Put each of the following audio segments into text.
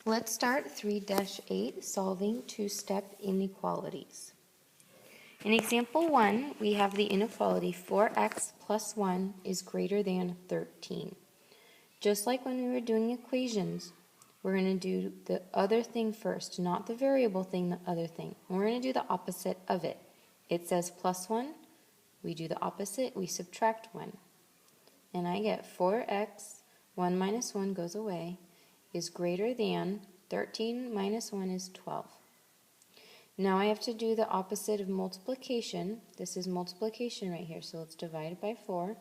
Let's start 3-8, solving two-step inequalities. In example 1, we have the inequality 4x plus 1 is greater than 13. Just like when we were doing equations, we're going to do the other thing first, not the variable thing, the other thing. And we're going to do the opposite of it. It says plus 1, we do the opposite, we subtract 1. And I get 4x, 1 minus 1 goes away, is greater than 13 minus 1 is 12. Now I have to do the opposite of multiplication. This is multiplication right here, so let's divide it by 4.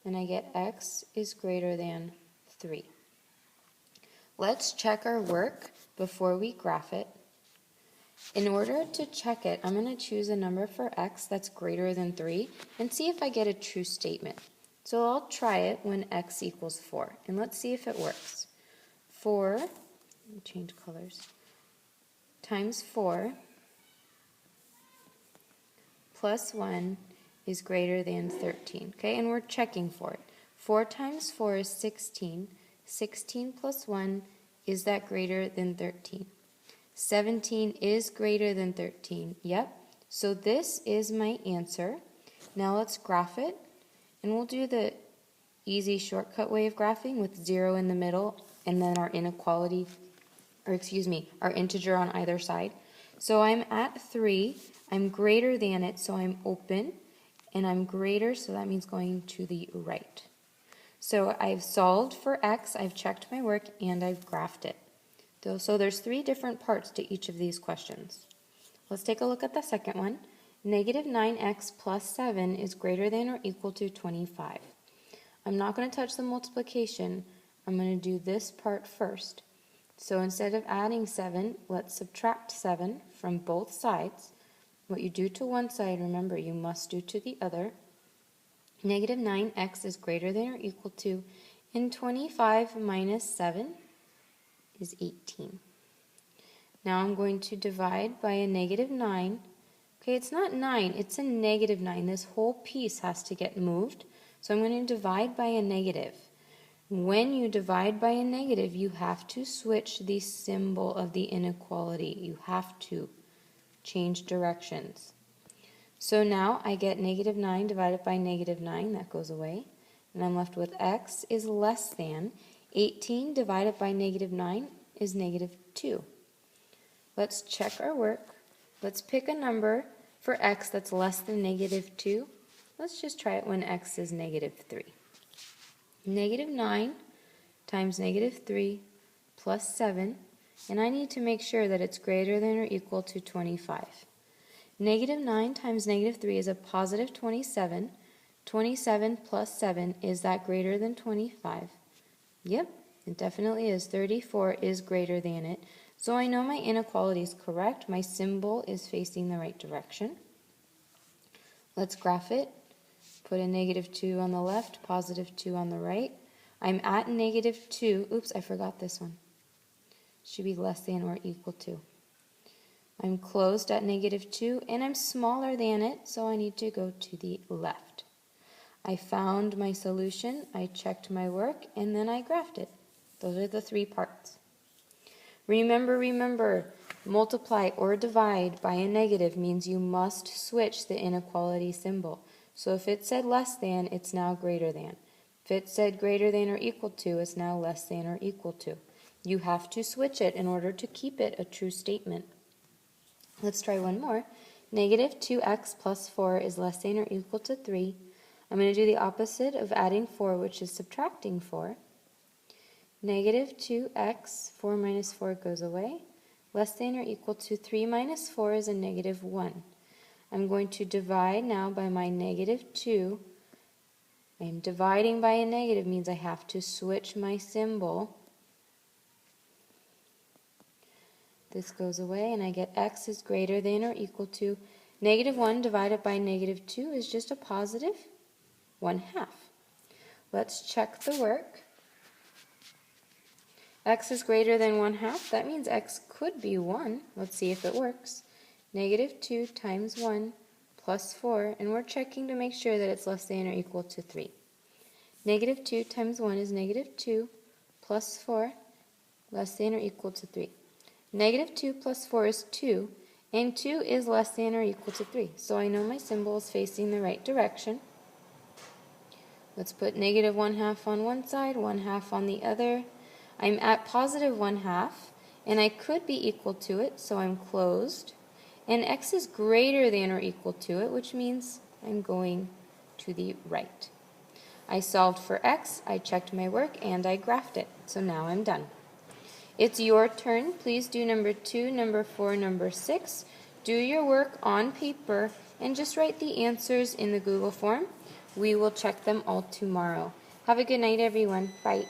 And I get x is greater than 3. Let's check our work before we graph it. In order to check it, I'm going to choose a number for x that's greater than 3 and see if I get a true statement. So I'll try it when x equals 4, and let's see if it works. 4, let me change colors, times 4 plus 1 is greater than 13, okay, and we're checking for it. 4 times 4 is 16. 16 plus 1, is that greater than 13? 17 is greater than 13, yep. So this is my answer. Now let's graph it, and we'll do the easy shortcut way of graphing with 0 in the middle and then our inequality, or excuse me, our integer on either side. So I'm at 3, I'm greater than it, so I'm open, and I'm greater, so that means going to the right. So I've solved for x, I've checked my work, and I've graphed it. So there's 3 different parts to each of these questions. Let's take a look at the second one. Negative 9x plus 7 is greater than or equal to 25. I'm not going to touch the multiplication. I'm going to do this part first. So instead of adding 7, let's subtract 7 from both sides. What you do to one side, remember, you must do to the other. Negative 9x is greater than or equal to, and 25 minus 7 is 18. Now I'm going to divide by a negative 9. Okay, it's not 9, it's a negative 9. This whole piece has to get moved. So I'm going to divide by a negative. When you divide by a negative, you have to switch the symbol of the inequality. You have to change directions. So now I get negative 9 divided by negative 9. That goes away. And I'm left with x is less than 18 divided by negative 9 is negative 2. Let's check our work. Let's pick a number for x that's less than negative 2. Let's just try it when x is negative 3. Negative 9 times negative 3 plus 7, and I need to make sure that it's greater than or equal to 25. Negative 9 times negative 3 is a positive 27. 27 plus 7, is that greater than 25? Yep, it definitely is. 34 is greater than it. So I know my inequality is correct. My symbol is facing the right direction. Let's graph it. Put a negative 2 on the left, positive 2 on the right. I'm at negative 2. Oops, I forgot this one. Should be less than or equal to. I'm closed at negative 2, and I'm smaller than it, so I need to go to the left. I found my solution, I checked my work, and then I graphed it. Those are the 3 parts. Remember, multiply or divide by a negative means you must switch the inequality symbol. So if it said less than, it's now greater than. If it said greater than or equal to, it's now less than or equal to. You have to switch it in order to keep it a true statement. Let's try one more. Negative 2x plus 4 is less than or equal to 3. I'm going to do the opposite of adding 4, which is subtracting 4. Negative 2x, 4 minus 4 goes away. Less than or equal to 3 minus 4 is a negative 1. I'm going to divide now by my negative 2. I'm dividing by a negative means I have to switch my symbol. This goes away, and I get x is greater than or equal to negative 1 divided by negative 2 is just a positive 1/2. Let's check the work. X is greater than 1/2. That means x could be 1. Let's see if it works. Negative 2 times 1 plus 4, and we're checking to make sure that it's less than or equal to 3. Negative 2 times 1 is negative 2 plus 4. less than or equal to 3. Negative 2 plus 4 is 2, and 2 is less than or equal to 3. So I know my symbol is facing the right direction. Let's put negative 1/2 on one side, 1/2 on the other. I'm at positive 1/2, and I could be equal to it, so I'm closed. And x is greater than or equal to it, which means I'm going to the right. I solved for x, I checked my work, and I graphed it. So now I'm done. It's your turn. Please do number 2, number 4, number 6. Do your work on paper and just write the answers in the Google form. We will check them all tomorrow. Have a good night, everyone. Bye.